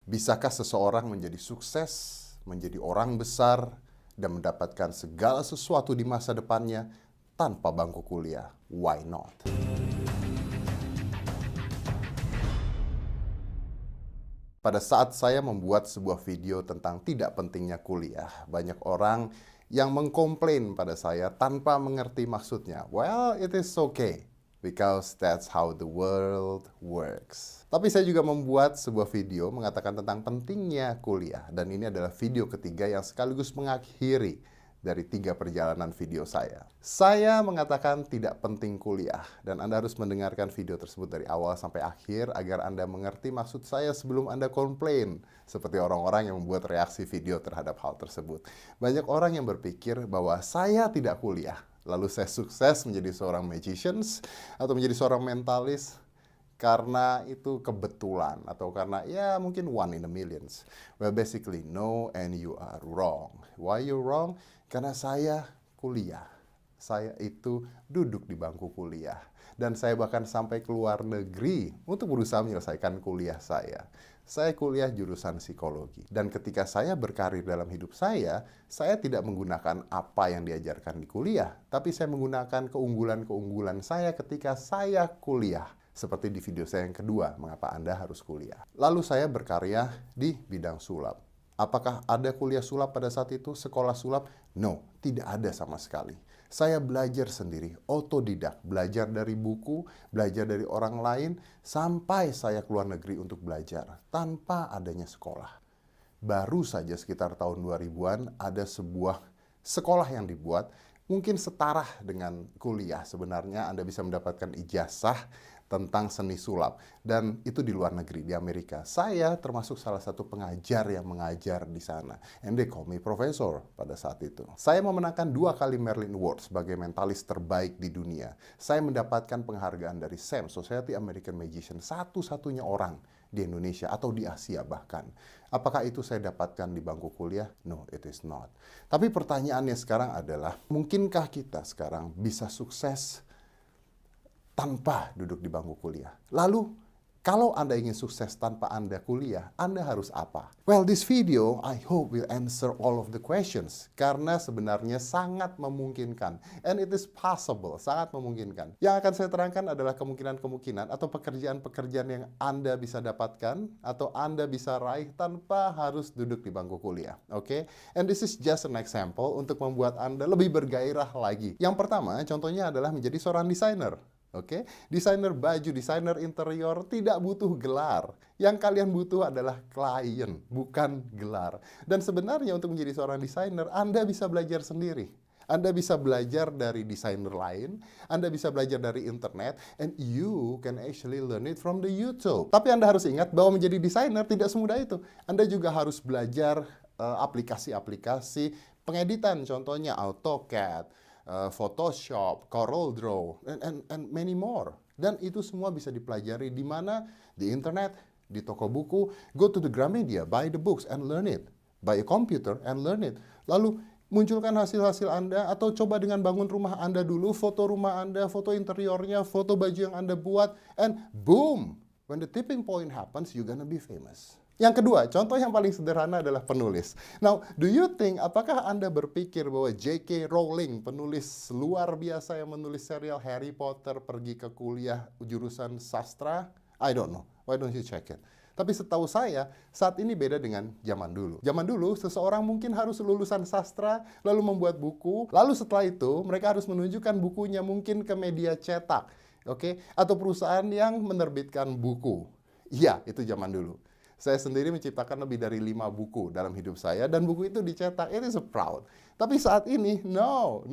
Bisakah seseorang menjadi sukses, menjadi orang besar, dan mendapatkan segala sesuatu di masa depannya tanpa bangku kuliah? Why not? Pada saat saya membuat sebuah video tentang tidak pentingnya kuliah, banyak orang yang mengkomplain pada saya tanpa mengerti maksudnya. Well, it is okay, because that's how the world works. Tapi saya juga membuat sebuah video mengatakan tentang pentingnya kuliah. Dan ini adalah video ketiga yang sekaligus mengakhiri dari 3 perjalanan video saya. Saya mengatakan tidak penting kuliah, dan Anda harus mendengarkan video tersebut dari awal sampai akhir agar Anda mengerti maksud saya sebelum Anda komplain, seperti orang-orang yang membuat reaksi video terhadap hal tersebut. Banyak orang yang berpikir bahwa saya tidak kuliah, lalu saya sukses menjadi seorang magicians atau menjadi seorang mentalis karena itu kebetulan atau karena ya mungkin one in a millions. Well, basically no, and you are wrong. Why you wrong? Karena saya kuliah. Saya itu duduk di bangku kuliah. Dan saya bahkan sampai ke luar negeri untuk berusaha menyelesaikan kuliah saya. Saya kuliah jurusan psikologi. Dan ketika saya berkarir dalam hidup saya tidak menggunakan apa yang diajarkan di kuliah, tapi saya menggunakan keunggulan-keunggulan saya ketika saya kuliah. Seperti di video saya yang kedua, mengapa Anda harus kuliah. Lalu saya berkarya di bidang sulap. Apakah ada kuliah sulap pada saat itu, sekolah sulap? No, tidak ada sama sekali. Saya belajar sendiri, otodidak, belajar dari buku, belajar dari orang lain, sampai saya keluar negeri untuk belajar, tanpa adanya sekolah. Baru saja sekitar tahun 2000-an ada sebuah sekolah yang dibuat, mungkin setara dengan kuliah. Sebenarnya Anda bisa mendapatkan ijazah tentang seni sulap, dan itu di luar negeri, di Amerika. Saya termasuk salah satu pengajar yang mengajar di sana, and they call me professor pada saat itu. Saya memenangkan 2 kali Merlin Award sebagai mentalis terbaik di dunia. Saya mendapatkan penghargaan dari SAM, Society American Magician, satu-satunya orang di Indonesia atau di Asia bahkan. Apakah itu saya dapatkan di bangku kuliah? No, it is not. Tapi pertanyaannya sekarang adalah, mungkinkah kita sekarang bisa sukses tanpa duduk di bangku kuliah? Lalu, kalau Anda ingin sukses tanpa Anda kuliah, Anda harus apa? Well, this video, I hope will answer all of the questions. Karena sebenarnya sangat memungkinkan. And it is possible, sangat memungkinkan. Yang akan saya terangkan adalah kemungkinan-kemungkinan atau pekerjaan-pekerjaan yang Anda bisa dapatkan atau Anda bisa raih tanpa harus duduk di bangku kuliah. Oke? And this is just an example untuk membuat Anda lebih bergairah lagi. Yang pertama, contohnya adalah menjadi seorang desainer. Oke, desainer baju, desainer interior tidak butuh gelar. Yang kalian butuh adalah klien, bukan gelar. Dan sebenarnya untuk menjadi seorang desainer, Anda bisa belajar sendiri. Anda bisa belajar dari desainer lain, Anda bisa belajar dari internet, and you can actually learn it from the YouTube. Tapi Anda harus ingat bahwa menjadi desainer tidak semudah itu. Anda juga harus belajar aplikasi-aplikasi pengeditan, contohnya AutoCAD, Photoshop, CorelDRAW, and many more. Dan itu semua bisa dipelajari di mana? Di internet, di toko buku. Go to the Gramedia, buy the books and learn it. Buy a computer and learn it. Lalu munculkan hasil-hasil Anda, atau coba dengan bangun rumah Anda dulu, foto rumah Anda, foto interiornya, foto baju yang Anda buat, and boom! When the tipping point happens, you're gonna be famous. Yang kedua, contoh yang paling sederhana adalah penulis. Now, do you think, apakah Anda berpikir bahwa J.K. Rowling, penulis luar biasa yang menulis serial Harry Potter, pergi ke kuliah jurusan sastra? I don't know. Why don't you check it? Tapi setahu saya, saat ini beda dengan zaman dulu. Zaman dulu, seseorang mungkin harus lulusan sastra, lalu membuat buku, lalu setelah itu, mereka harus menunjukkan bukunya mungkin ke media cetak, oke? Atau perusahaan yang menerbitkan buku. Iya, itu zaman dulu. Saya sendiri menciptakan lebih dari 5 buku dalam hidup saya, dan buku itu dicetak. It is a proud. Tapi saat ini, no.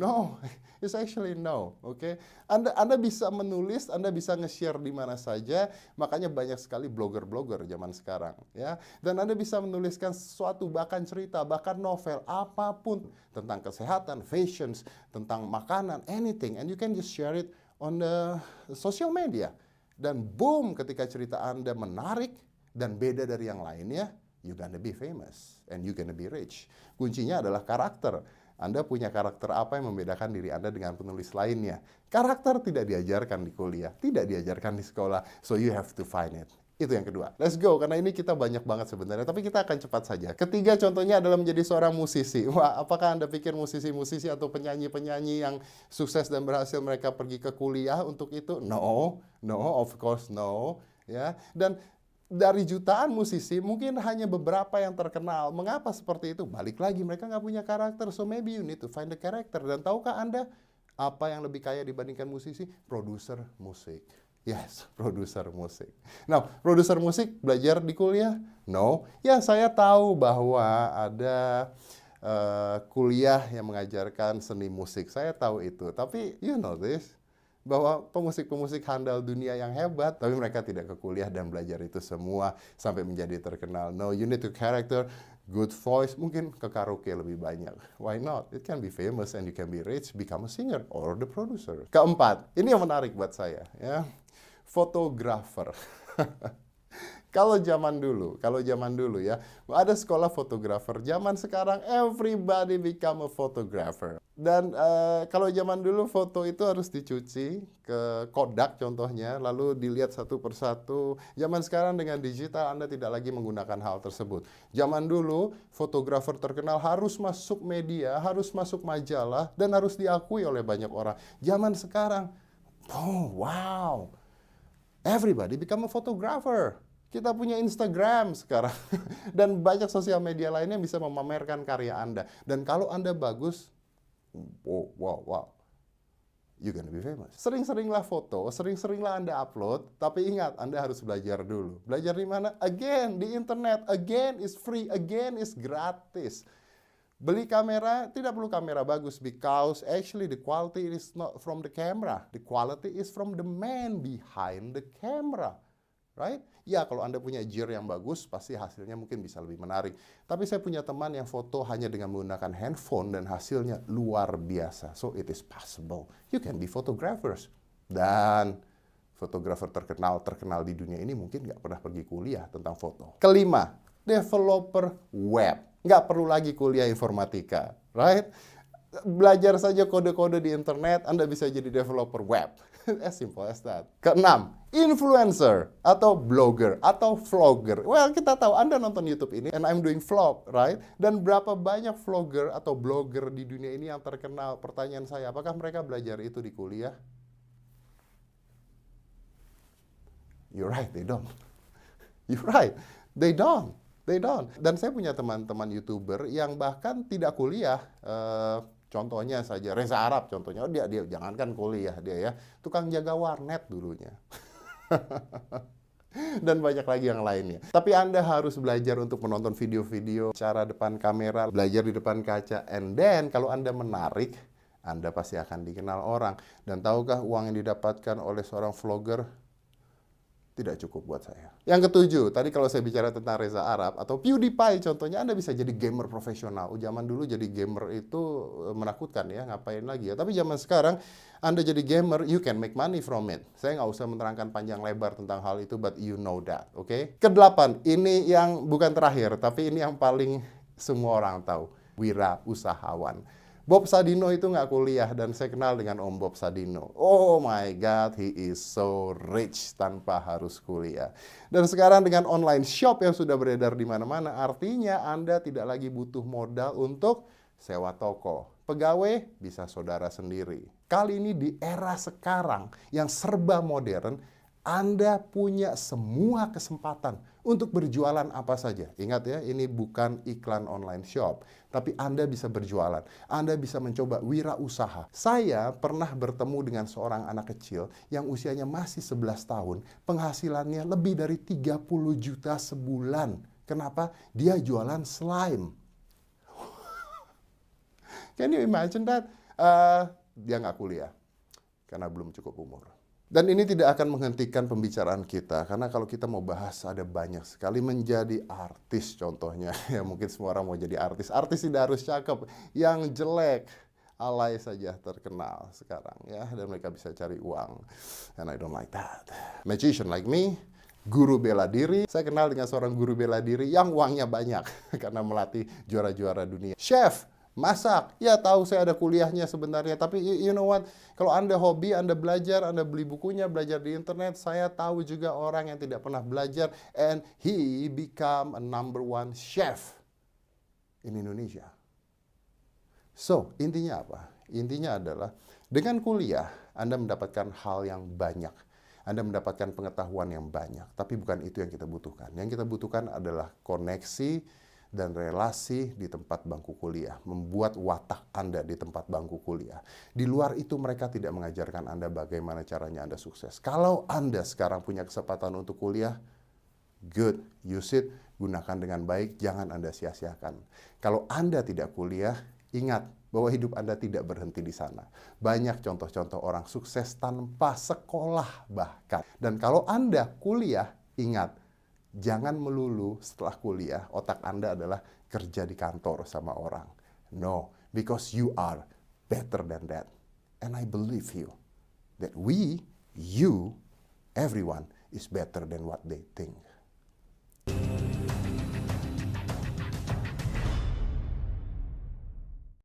It's actually no. Oke? Anda bisa menulis, Anda bisa nge-share di mana saja. Makanya banyak sekali blogger-blogger zaman sekarang, ya. Dan Anda bisa menuliskan sesuatu, bahkan cerita, bahkan novel, apapun tentang kesehatan, fashions, tentang makanan, anything, and you can just share it on the social media. Dan boom, ketika cerita Anda menarik dan beda dari yang lainnya, you're gonna be famous and you're gonna be rich. Kuncinya adalah karakter. Anda punya karakter apa yang membedakan diri Anda dengan penulis lainnya? Karakter tidak diajarkan di kuliah, tidak diajarkan di sekolah, so you have to find it Itu yang kedua. Let's go, karena ini kita banyak banget sebenarnya, tapi kita akan cepat saja. Ketiga contohnya adalah menjadi seorang musisi. Wah, apakah Anda pikir musisi-musisi atau penyanyi-penyanyi yang sukses dan berhasil mereka pergi ke kuliah untuk itu? No, of course no. Ya, dan dari jutaan musisi, mungkin hanya beberapa yang terkenal. Mengapa seperti itu? Balik lagi, mereka nggak punya karakter. So maybe you need to find the character. Dan tahukah Anda apa yang lebih kaya dibandingkan musisi? Produser musik. Yes, produser musik. Nah, produser musik belajar di kuliah? No. Ya, saya tahu bahwa ada kuliah yang mengajarkan seni musik. Saya tahu itu. Tapi you know this, bahwa pemusik-pemusik handal dunia yang hebat, tapi mereka tidak ke kuliah dan belajar itu semua sampai menjadi terkenal. No, you need to character, good voice, mungkin ke karaoke lebih banyak. Why not? It can be famous and you can be rich, become a singer or the producer. Keempat, ini yang menarik buat saya, ya. Fotografer. Kalau zaman dulu ya, ada sekolah fotografer. Zaman sekarang everybody become a photographer. Dan kalau zaman dulu foto itu harus dicuci ke Kodak contohnya, lalu dilihat satu persatu. Zaman sekarang dengan digital Anda tidak lagi menggunakan hal tersebut. Zaman dulu fotografer terkenal harus masuk media, harus masuk majalah, dan harus diakui oleh banyak orang. Zaman sekarang, oh wow, everybody become a photographer. Kita punya Instagram sekarang. Dan banyak sosial media lainnya yang bisa memamerkan karya Anda. Dan kalau Anda bagus, wow, you're gonna be famous. Sering-seringlah foto, sering-seringlah Anda upload, tapi ingat, Anda harus belajar dulu. Belajar di mana? Again, di internet. Again is free, again is gratis. Beli kamera, tidak perlu kamera bagus, because actually the quality is not from the camera. The quality is from the man behind the camera. Right? Ya, kalau Anda punya gear yang bagus, pasti hasilnya mungkin bisa lebih menarik. Tapi saya punya teman yang foto hanya dengan menggunakan handphone dan hasilnya luar biasa. So it is possible. You can be photographers. Dan fotografer terkenal di dunia ini mungkin nggak pernah pergi kuliah tentang foto. Kelima, developer web. Nggak perlu lagi kuliah informatika. Right? Belajar saja kode-kode di internet, Anda bisa jadi developer web. As simple as that. Keenam, influencer atau blogger atau vlogger. Well, kita tahu Anda nonton YouTube ini, and I'm doing vlog, right? Dan berapa banyak vlogger atau blogger di dunia ini yang terkenal? Pertanyaan saya, apakah mereka belajar itu di kuliah? You're right, they don't. You're right, they don't. Dan saya punya teman-teman YouTuber yang bahkan tidak kuliah. Contohnya saja Reza Arab contohnya. Dia jangankan kuliah dia ya, tukang jaga warnet dulunya. Dan banyak lagi yang lainnya. Tapi Anda harus belajar untuk menonton video-video cara depan kamera, belajar di depan kaca, and then kalau Anda menarik, Anda pasti akan dikenal orang. Dan tahukah uang yang didapatkan oleh seorang vlogger? Tidak cukup buat saya. Yang ketujuh, tadi kalau saya bicara tentang Reza Arab atau PewDiePie contohnya, Anda bisa jadi gamer profesional. Zaman dulu jadi gamer itu menakutkan ya, ngapain lagi ya. Tapi zaman sekarang, Anda jadi gamer, you can make money from it. Saya nggak usah menerangkan panjang lebar tentang hal itu, but you know that, oke? Kedelapan, ini yang bukan terakhir, tapi ini yang paling semua orang tahu. Wira usahawan. Bob Sadino itu nggak kuliah, dan saya kenal dengan Om Bob Sadino. Oh my God, he is so rich tanpa harus kuliah. Dan sekarang dengan online shop yang sudah beredar di mana-mana, artinya Anda tidak lagi butuh modal untuk sewa toko. Pegawai bisa saudara sendiri. Kali ini di era sekarang yang serba modern, Anda punya semua kesempatan untuk berjualan apa saja. Ingat ya, ini bukan iklan online shop, tapi Anda bisa berjualan. Anda bisa mencoba wirausaha. Saya pernah bertemu dengan seorang anak kecil yang usianya masih 11 tahun, penghasilannya lebih dari 30 juta sebulan. Kenapa? Dia jualan slime. Can you imagine that? Dia nggak kuliah, karena belum cukup umur. Dan ini tidak akan menghentikan pembicaraan kita, karena kalau kita mau bahas ada banyak sekali. Menjadi artis contohnya, ya mungkin semua orang mau jadi artis. Artis tidak harus cakep, yang jelek, alay saja terkenal sekarang ya, dan mereka bisa cari uang. And I don't like that. Magician like me, guru bela diri. Saya kenal dengan seorang guru bela diri yang uangnya banyak karena melatih juara-juara dunia. Chef, Masak, ya tahu saya ada kuliahnya sebenarnya, tapi you know what? Kalau Anda hobi, Anda belajar, Anda beli bukunya, belajar di internet, saya tahu juga orang yang tidak pernah belajar, and he become a #1 chef in Indonesia. So, intinya apa? Intinya adalah, dengan kuliah, Anda mendapatkan hal yang banyak. Anda mendapatkan pengetahuan yang banyak, tapi bukan itu yang kita butuhkan. Yang kita butuhkan adalah koneksi dan relasi di tempat bangku kuliah, membuat watak Anda di tempat bangku kuliah. Di luar itu mereka tidak mengajarkan Anda bagaimana caranya Anda sukses. Kalau Anda sekarang punya kesempatan untuk kuliah, good, use it, gunakan dengan baik, jangan Anda sia-siakan. Kalau Anda tidak kuliah, ingat bahwa hidup Anda tidak berhenti di sana. Banyak contoh-contoh orang sukses tanpa sekolah bahkan. Dan kalau Anda kuliah, ingat, jangan melulu setelah kuliah otak Anda adalah kerja di kantor sama orang. No, because you are better than that. And I believe you that you, everyone is better than what they think.